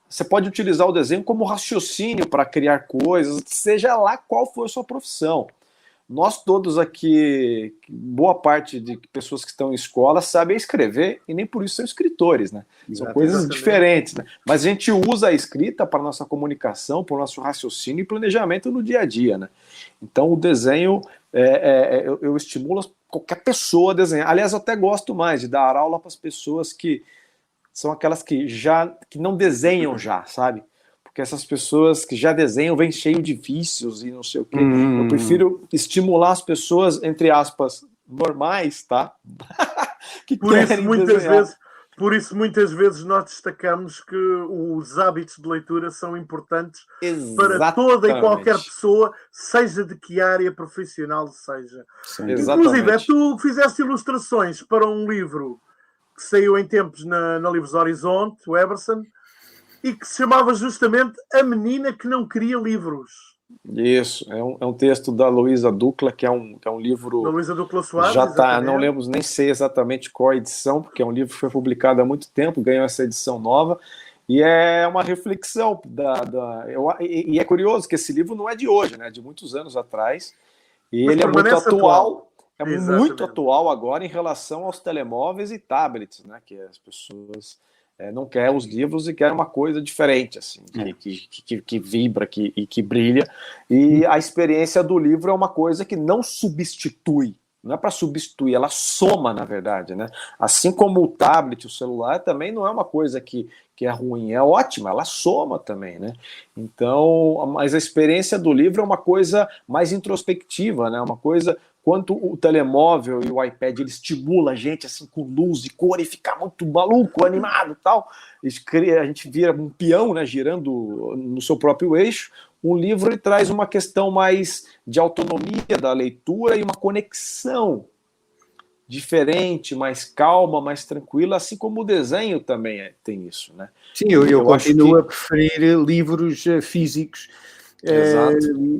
Você pode utilizar o desenho como raciocínio para criar coisas, seja lá qual for a sua profissão. Nós todos aqui, boa parte de pessoas que estão em escola sabem escrever e nem por isso são escritores, né? São coisas diferentes, né? Mas a gente usa a escrita para a nossa comunicação, para o nosso raciocínio e planejamento no dia a dia, né? Então o desenho, eu estimulo qualquer pessoa a desenhar. Aliás, eu até gosto mais de dar aula para as pessoas que são aquelas que não desenham já, sabe? Porque essas pessoas que já desenham vêm cheio de vícios e não sei o quê. Eu prefiro estimular as pessoas, entre aspas, normais, tá? que por isso, muitas desenhar. vezes nós destacamos que os hábitos de leitura são importantes para toda e qualquer pessoa, seja de que área profissional seja. Inclusive, tu fizeste ilustrações para um livro que saiu em tempos na Livros Horizonte, o Eberson, e que se chamava justamente A Menina que Não Queria Livros. Isso, é um texto da Luísa Ducla, que é um livro... Da Luísa Ducla Soares, já tá, não lembro, nem sei exatamente qual a edição, porque é um livro que foi publicado há muito tempo, ganhou essa edição nova, e é uma reflexão e é curioso que esse livro não é de hoje, né? É de muitos anos atrás, e ele é muito atual. Muito atual agora em relação aos telemóveis e tablets, né? Que as pessoas não quer os livros e quer uma coisa diferente, assim, que vibra e que brilha. E a experiência do livro é uma coisa que não substitui. Não é para substituir, ela soma, na verdade, né? Assim como o tablet, o celular, também não é uma coisa que é ruim, é ótima, ela soma também, né? Então, mas a experiência do livro é uma coisa mais introspectiva, né? Uma coisa, quanto o telemóvel e o iPad, ele estimula a gente, assim, com luz e cor, e fica muito maluco, animado e tal. A gente vira um peão, né? Girando no seu próprio eixo. Um livro ele traz uma questão mais de autonomia da leitura e uma conexão diferente, mais calma, mais tranquila, assim como o desenho também tem isso, né? Sim, eu continuo a preferir livros físicos. Exato.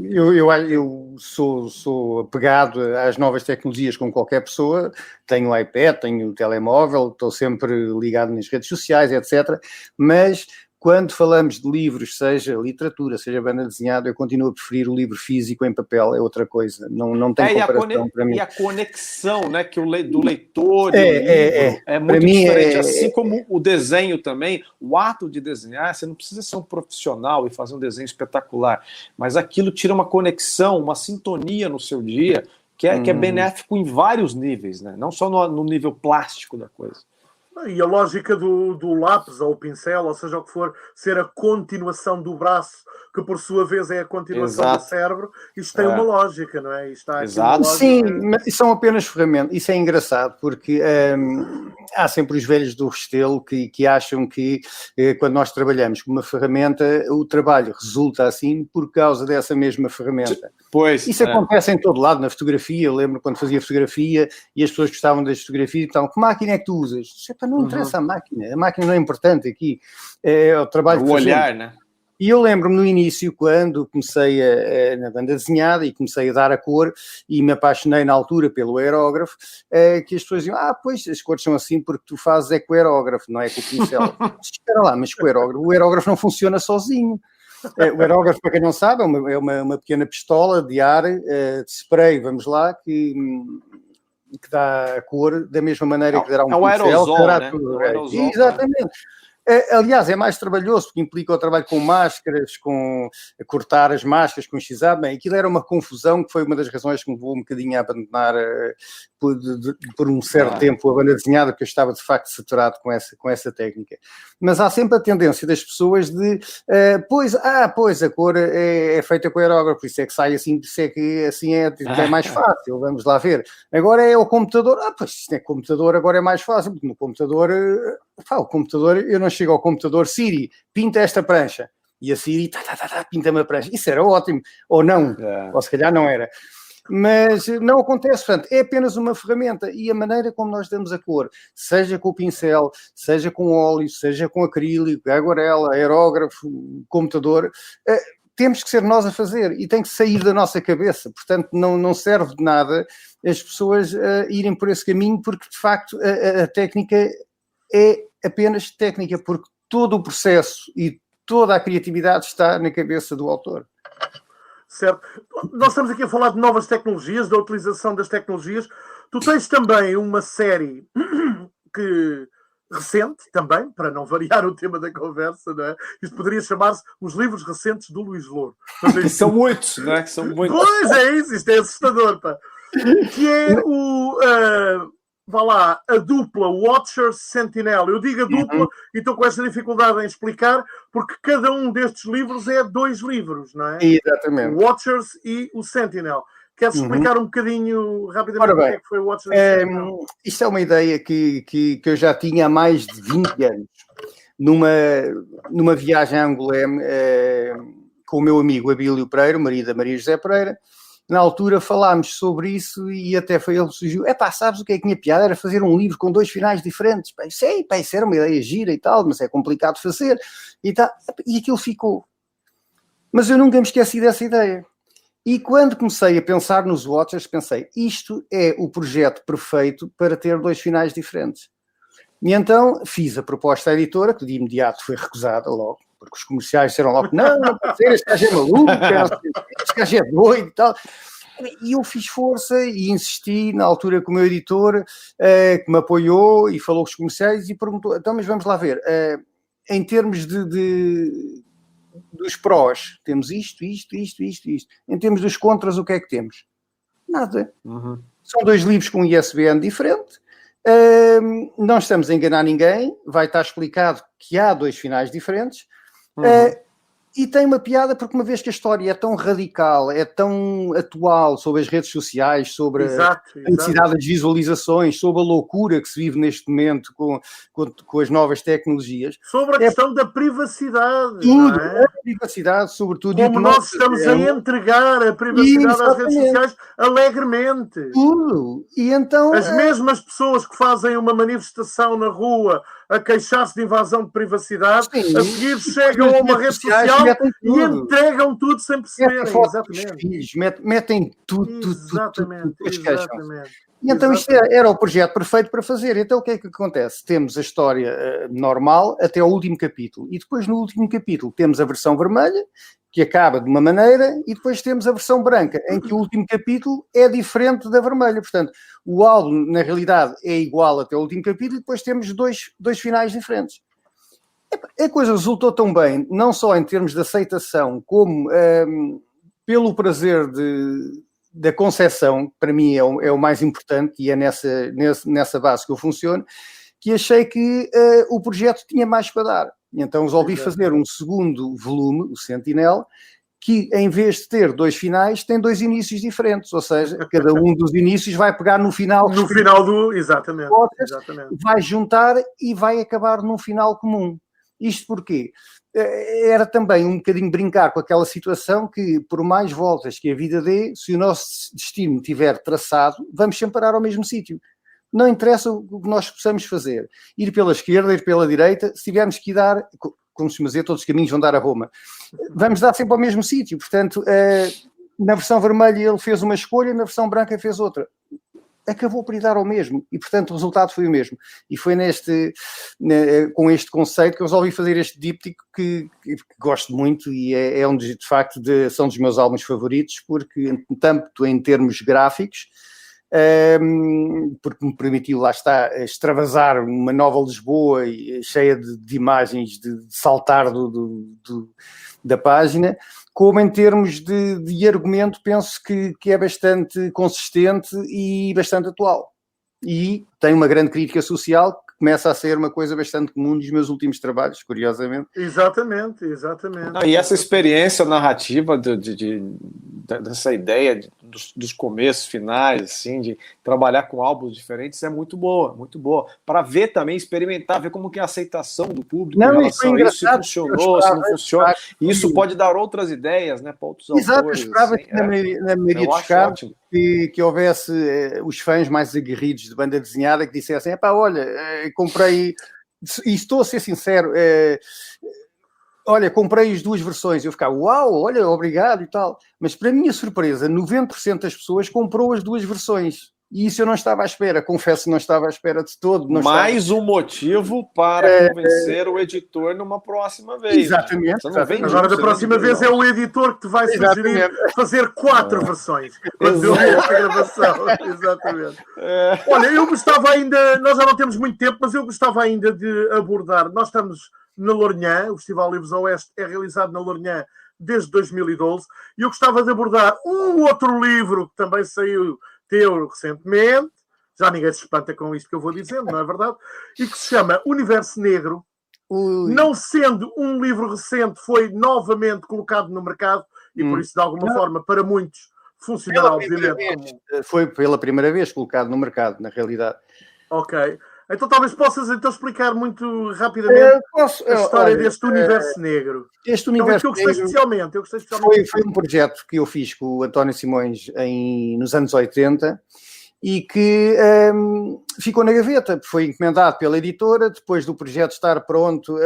Eu sou apegado às novas tecnologias como qualquer pessoa, tenho o iPad, tenho o telemóvel, estou sempre ligado nas redes sociais, etc. Mas quando falamos de livros, seja literatura, seja banda desenhada, eu continuo a preferir o livro físico em papel, é outra coisa, não tem comparação para mim. E a conexão, né, do leitor e do livro é muito diferente, assim como o desenho também, o ato de desenhar, você não precisa ser um profissional e fazer um desenho espetacular, mas aquilo tira uma conexão, uma sintonia no seu dia, que é benéfico em vários níveis, né, não só no nível plástico da coisa. E a lógica do lápis ou pincel, ou seja o que for, ser a continuação do braço, que por sua vez é a continuação do cérebro, isto tem uma lógica, não é? Isto Exato. Sim, mas são apenas ferramentas. Isso é engraçado, porque há sempre os velhos do Restelo que acham que quando nós trabalhamos com uma ferramenta, o trabalho resulta assim por causa dessa mesma ferramenta. Pois, isso acontece em todo lado, na fotografia. Eu lembro quando fazia fotografia e as pessoas gostavam das fotografias e estavam, que máquina é que tu usas? Não interessa a máquina não é importante aqui, é o trabalho que fazemos. Olhar, né? E eu lembro-me no início, quando comecei na banda desenhada e comecei a dar a cor e me apaixonei na altura pelo aerógrafo, que as pessoas diziam, pois, as cores são assim porque tu fazes é com o aerógrafo, não é com o pincel. Espera lá, mas com o aerógrafo não funciona sozinho. O aerógrafo, para quem não sabe, é uma pequena pistola de ar, de spray, vamos lá, que dá a cor da mesma maneira que dará um pincel. Aerosol, né? Tudo. Aerosol, exatamente. Aliás, é mais trabalhoso, porque implica o trabalho com máscaras, com cortar as máscaras com x-ado. Bem, aquilo era uma confusão que foi uma das razões que me levou um bocadinho a abandonar por um certo tempo a banda desenhada, porque eu estava de facto saturado com essa técnica. Mas há sempre a tendência das pessoas de pois a cor é feita com aerógrafo, por isso é que sai assim, por isso é que assim é mais fácil, vamos lá ver. Agora é o computador, pois isto é computador, agora é mais fácil, porque no computador, o computador, eu não chego ao computador, Siri, pinta esta prancha, e a Siri, pinta-me a prancha, isso era ótimo, ou não, ou se calhar não era. Mas não acontece, portanto, é apenas uma ferramenta e a maneira como nós damos a cor, seja com o pincel, seja com óleo, seja com acrílico, aguarela, aerógrafo, computador, temos que ser nós a fazer e tem que sair da nossa cabeça, portanto não serve de nada as pessoas irem por esse caminho, porque de facto a técnica é apenas técnica, porque todo o processo e toda a criatividade está na cabeça do autor. Certo. Nós estamos aqui a falar de novas tecnologias, da utilização das tecnologias. Tu tens também uma série recente, também, para não variar o tema da conversa, não é? Isto poderia chamar-se Os Livros Recentes do Luís Louro. Que são muitos, não é? Que são muitos. Pois é isso, isto é assustador, pá. Que é a dupla Watcher Sentinel. Eu digo a dupla e estou com essa dificuldade em explicar, porque cada um destes livros é 2 livros, não é? Exatamente. O Watchers e o Sentinel. Queres explicar um bocadinho rapidamente o que é que foi o Watchers e Sentinel? Isto é uma ideia que eu já tinha há mais de 20 anos. Numa viagem a Angolém com o meu amigo Abílio Pereira, o marido da Maria José Pereira. Na altura falámos sobre isso e até foi ele que surgiu. Sabes o que é que tinha piada? Era fazer um livro com 2 finais diferentes. Isso era uma ideia gira e tal, mas é complicado de fazer. E aquilo ficou. Mas eu nunca me esqueci dessa ideia. E quando comecei a pensar nos Watchers, pensei, isto é o projeto perfeito para ter 2 finais diferentes. E então fiz a proposta à editora, que de imediato foi recusada logo, porque os comerciais disseram logo, não pode ser, este gajo é maluco, este gajo é doido e tal. E eu fiz força e insisti na altura com o meu editor, que me apoiou e falou com os comerciais e perguntou, então, mas vamos lá ver, em termos dos prós, temos isto. Em termos dos contras, o que é que temos? Nada. Uhum. São 2 livros com um ISBN diferente, não estamos a enganar ninguém, vai estar explicado que há 2 finais diferentes, e tem uma piada porque uma vez que a história é tão radical, é tão atual sobre as redes sociais, sobre a necessidade das visualizações, sobre a loucura que se vive neste momento com as novas tecnologias. Sobre a questão da privacidade. Tudo, não é? a privacidade, sobretudo. Como nós estamos a entregar a privacidade às redes sociais alegremente. Tudo. E então, as mesmas pessoas que fazem uma manifestação na rua a queixar-se de invasão de privacidade, a seguir chegam a uma rede social e entregam tudo sem perceberem. Exatamente. Metem tudo. Exatamente. E então isto era o projeto perfeito para fazer. Então o que é que acontece? Temos a história normal até ao último capítulo. E depois no último capítulo temos a versão vermelha, que acaba de uma maneira, e depois temos a versão branca, em que o último capítulo é diferente da vermelha. Portanto, o álbum, na realidade, é igual até o último capítulo, e depois temos dois finais diferentes. A coisa resultou tão bem, não só em termos de aceitação, como pelo prazer da concepção, para mim é o mais importante, e é nessa base que eu funciono, que achei que o projeto tinha mais para dar. Então resolvi fazer um segundo volume, o Sentinel, que em vez de ter 2 finais, tem 2 inícios diferentes, ou seja, cada um dos inícios vai pegar no final. No final do... Exatamente. Vai juntar e vai acabar num final comum. Isto porquê? Era também um bocadinho brincar com aquela situação que, por mais voltas que a vida dê, se o nosso destino estiver traçado, vamos sempre parar ao mesmo sítio. Não interessa o que nós possamos fazer. Ir pela esquerda, ir pela direita, se tivermos que dar, como se dizer, todos os caminhos vão dar a Roma. Vamos dar sempre ao mesmo sítio. Portanto, na versão vermelha ele fez uma escolha, na versão branca fez outra. Acabou por ir dar ao mesmo. E, portanto, o resultado foi o mesmo. E foi com este conceito que eu resolvi fazer este díptico que gosto muito e é de facto, são dos meus álbuns favoritos, porque tanto em termos gráficos, porque me permitiu, lá está, extravasar uma nova Lisboa cheia de imagens de saltar da página, como em termos de argumento, penso que é bastante consistente e bastante atual. E tem uma grande crítica social que começa a ser uma coisa bastante comum nos meus últimos trabalhos, curiosamente. Exatamente. E essa experiência narrativa dessa ideia dos começos, finais, assim, de trabalhar com álbuns diferentes é muito boa. Para ver também, experimentar, ver como que é a aceitação do público em relação a isso, se funcionou, se não funciona. E isso pode dar outras ideias, né, para outros autores. Exato, eu esperava que na maioria dos casos que houvesse os fãs mais aguerridos de banda desenhada que dissessem, olha, comprei, e estou a ser sincero, olha, comprei as 2 versões, eu ficava, uau, olha, obrigado e tal, mas para minha surpresa, 90% das pessoas comprou as 2 versões, e isso eu não estava à espera, confesso que não estava à espera de todo. Um motivo para convencer o editor numa próxima vez. Exatamente. Agora, da próxima vez é o editor que te vai sugerir fazer 4 versões. Quando eu vi esta gravação. Exatamente. Olha, eu gostava ainda, nós já não temos muito tempo, mas eu gostava ainda de abordar, nós estamos na Lourinhã, o Festival Livros Oeste é realizado na Lourinhã desde 2012, e eu gostava de abordar um outro livro que também saiu teu recentemente, já ninguém se espanta com isto que eu vou dizendo, não é verdade? E que se chama Universo Negro. Não sendo um livro recente, foi novamente colocado no mercado e por isso, de alguma forma, para muitos, funcionará obviamente como... Foi pela primeira vez colocado no mercado, na realidade. Ok. Então talvez possas explicar muito rapidamente a história deste Universo Negro. Este Universo que eu gostei especialmente. Foi um projeto que eu fiz com o António Simões nos anos 80 e que ficou na gaveta, foi encomendado pela editora, depois do projeto estar pronto,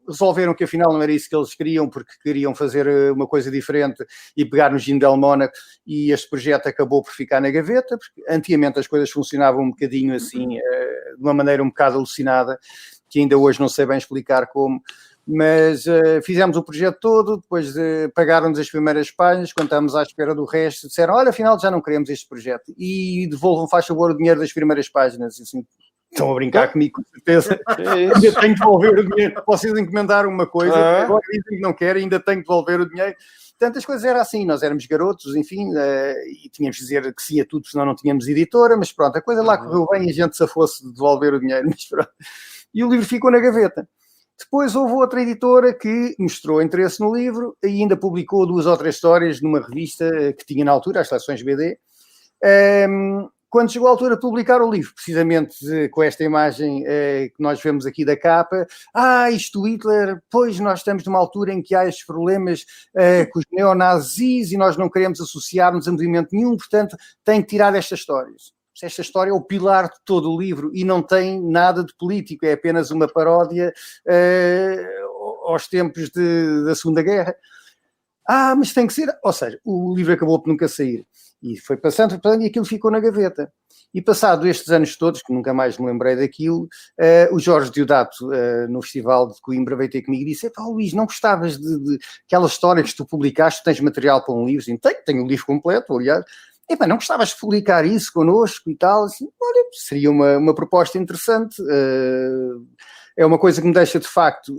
resolveram que afinal não era isso que eles queriam, porque queriam fazer uma coisa diferente e pegar no Gin del Mónaco, e este projeto acabou por ficar na gaveta, porque antigamente as coisas funcionavam um bocadinho assim, de uma maneira um bocado alucinada, que ainda hoje não sei bem explicar como, Mas fizemos o projeto todo, depois pagaram-nos as primeiras páginas, quando estávamos à espera do resto, disseram, olha, afinal já não queremos este projeto, e devolvam, faz favor, o dinheiro das primeiras páginas. E assim, estão a brincar comigo, com certeza. Ainda tenho que devolver o dinheiro. Vocês encomendaram uma coisa, agora dizem que não querem, ainda tenho que devolver o dinheiro. Portanto, as coisas eram assim, nós éramos garotos, enfim, e tínhamos de dizer que sim a tudo, senão não tínhamos editora, mas pronto, a coisa lá correu bem e a gente se fosse de devolver o dinheiro. Mas pronto. E o livro ficou na gaveta. Depois houve outra editora que mostrou interesse no livro e ainda publicou 2 ou 3 histórias numa revista que tinha na altura, as Seleções BD. Quando chegou a altura de publicar o livro, precisamente com esta imagem que nós vemos aqui da capa, isto Hitler, pois nós estamos numa altura em que há estes problemas com os neonazis e nós não queremos associar-nos a movimento nenhum, portanto tem que tirar estas histórias. Esta história é o pilar de todo o livro e não tem nada de político, é apenas uma paródia aos tempos da Segunda Guerra. Mas tem que ser... Ou seja, o livro acabou por nunca sair. E foi passando e aquilo ficou na gaveta. E passado estes anos todos, que nunca mais me lembrei daquilo, o Jorge Deodato, no Festival de Coimbra, veio ter comigo e disse, Luís, não gostavas de aquelas histórias que tu publicaste, tens material para um livro? E, tenho o livro completo, aliás. Não gostavas de publicar isso connosco e tal? Assim, olha, seria uma proposta interessante. É uma coisa que me deixa, de facto,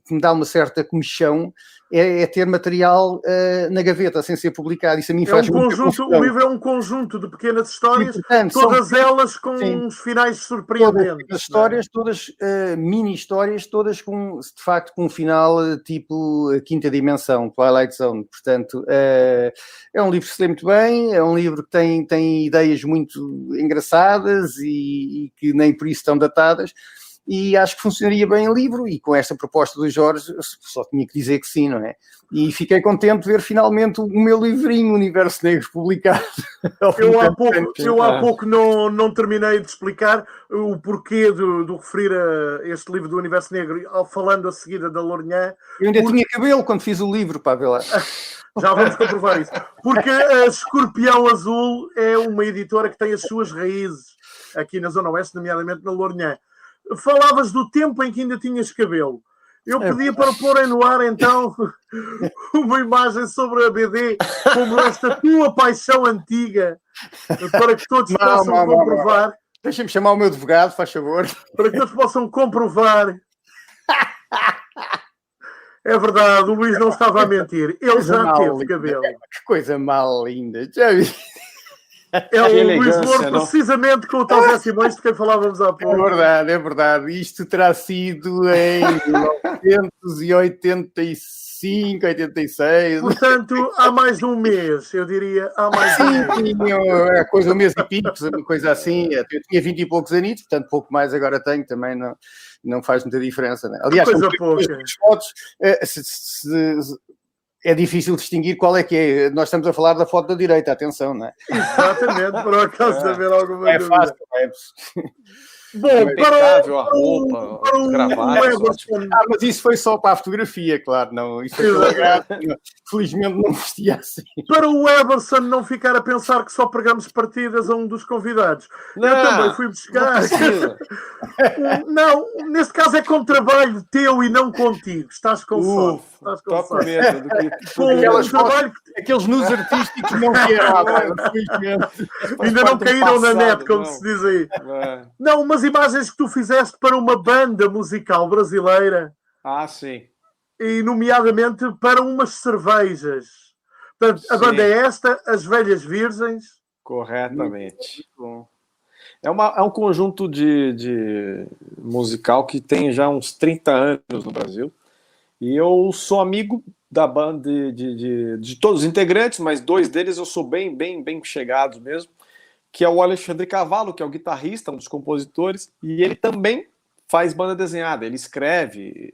que me dá uma certa comichão, é ter material na gaveta, sem ser publicado. Isso a mim faz o livro é um conjunto de pequenas histórias, todas elas com uns finais surpreendentes. As histórias, todas mini histórias, todas com, de facto, com um final tipo Quinta Dimensão, Twilight Zone. Portanto, é um livro que se lê muito bem, é um livro que tem ideias muito engraçadas e que nem por isso estão datadas. E acho que funcionaria bem em livro, e com esta proposta do Jorge só tinha que dizer que sim, não é? E fiquei contente de ver finalmente o meu livrinho Universo Negro publicado. Eu há pouco não terminei de explicar o porquê de referir a este livro do Universo Negro, falando a seguida da Lourinhã. Eu ainda tinha cabelo quando fiz o livro, para ver lá. Já vamos comprovar isso. Porque a Escorpião Azul é uma editora que tem as suas raízes aqui na Zona Oeste, nomeadamente na Lourinhã. Falavas do tempo em que ainda tinhas cabelo. Eu pedia para porem no ar, então, uma imagem sobre a BD, como esta tua paixão antiga, para que todos possam comprovar. Deixa-me chamar o meu advogado, faz favor. Para que todos possam comprovar. É verdade, o Luís não estava a mentir. Ele já teve cabelo. Que coisa mal linda. Já vi. É o Luís Louro, precisamente com o tal Zé Simões de quem falávamos há pouco. É verdade. Isto terá sido em 1985, 86. Portanto, há mais de um mês, eu diria. Há mais de um mês. Sim, coisa um mês e pico, uma coisa assim. Eu tinha 20 e poucos anos, portanto, pouco mais agora tenho também. Não faz muita diferença. Né? Aliás, coisa pouca. As fotos... É difícil distinguir qual é que é. Nós estamos a falar da foto da direita, atenção, não é? Exatamente, por acaso de haver alguma dúvida. Fácil, Bom, para a roupa, gravata, Everson. mas isso foi só para a fotografia, claro. Não, isso foi pela graça. Felizmente não vestia assim. Para o Everson não ficar a pensar que só pregamos partidas a um dos convidados. Eu também fui buscar. Não, neste caso é com trabalho teu e não contigo. Estás com sorte. Estás com sorte. Medo aqueles nus artísticos não vieram. Ainda não caíram na net, como se diz aí. Não, umas imagens que tu fizeste para uma banda musical brasileira. Sim. E nomeadamente para umas cervejas. Portanto, a banda é esta, As Velhas Virgens. Corretamente. É um conjunto de musical que tem já uns 30 anos no Brasil. E eu sou amigo da banda de todos os integrantes, mas 2 deles eu sou bem chegados mesmo, que é o Alexandre Cavallo, que é o guitarrista, um dos compositores, e ele também faz banda desenhada, ele escreve,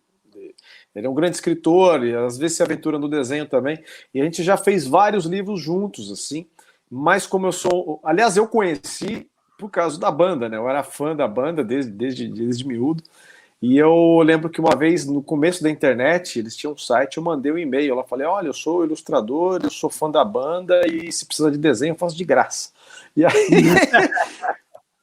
ele é um grande escritor, e às vezes se aventura no desenho também, e a gente já fez vários livros juntos, assim, mas como eu sou... Aliás, eu conheci por causa da banda, né? Eu era fã da banda desde miúdo, e eu lembro que uma vez, no começo da internet, eles tinham um site, eu mandei um e-mail, eu falei, olha, eu sou ilustrador, eu sou fã da banda, e se precisar de desenho, eu faço de graça. E aí,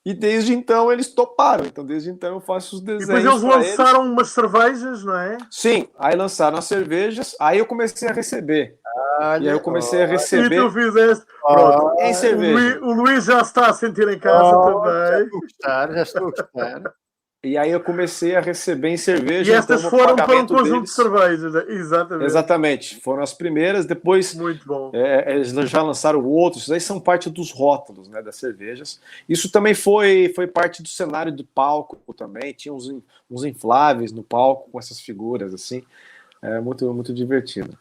E desde então eles toparam. Então, desde então eu faço os E desenhos. depois eles pra lançaram umas cervejas, não é? Sim, aí lançaram as cervejas, aí eu comecei a receber. Olha, E aí eu comecei a E receber tu fizeste. Pronto. em cerveja. O Luís já está a sentir em casa já também. estou a gostar, já estou a gostar. E aí eu comecei a receber em cerveja. E estas então, o foram para um pagamento conjunto deles- de cervejas. Né? Exatamente. Exatamente, foram as primeiras, depois Muito bom. eles já lançaram outros, isso aí são parte dos rótulos, né, das cervejas. Isso também foi parte do cenário do palco também, tinha uns infláveis no palco com essas figuras, assim, é muito, muito divertido.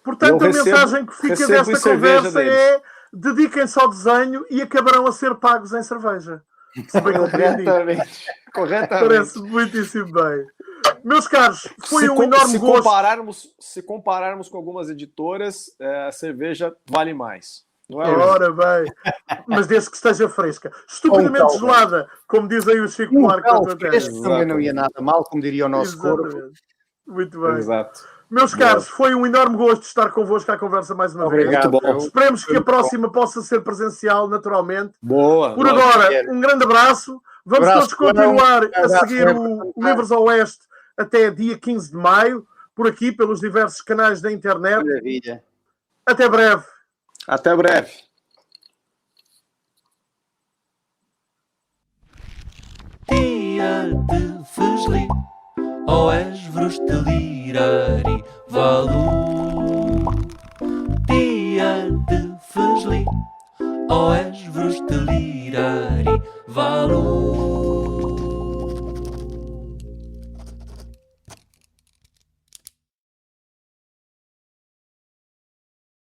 Portanto, Eu a recebo- mensagem que fica recebo em desta cerveja conversa deles. é: dediquem-se ao desenho e acabarão a ser pagos em cerveja. Se bem compreendido. Corretamente. Parece muitíssimo bem. Meus caros, foi um enorme gosto. Se compararmos com algumas editoras, a cerveja vale mais. Não é? Ora bem, mas desde que esteja fresca. Estupidamente gelada, como diz aí o Chico Buarque. Não, contra a terra. este também não ia nada mal, como diria o nosso corpo. Exatamente. Muito bem. Exato. Meus caros, foi um enorme gosto estar convosco à conversa mais uma vez. Obrigado. Muito bom. Esperemos que a próxima possa ser presencial, naturalmente. Boa. Por lógico. agora, um grande abraço. Vamos Abraço, todos continuar a abraço, seguir abraço. o Livros ao Oeste até dia 15 de maio, por aqui, pelos diversos canais da internet. Maravilha. Até breve. Até breve. Dia de Fusli, oes vrustelirari valu. Dia de Fusli, oes vrustelirari valu.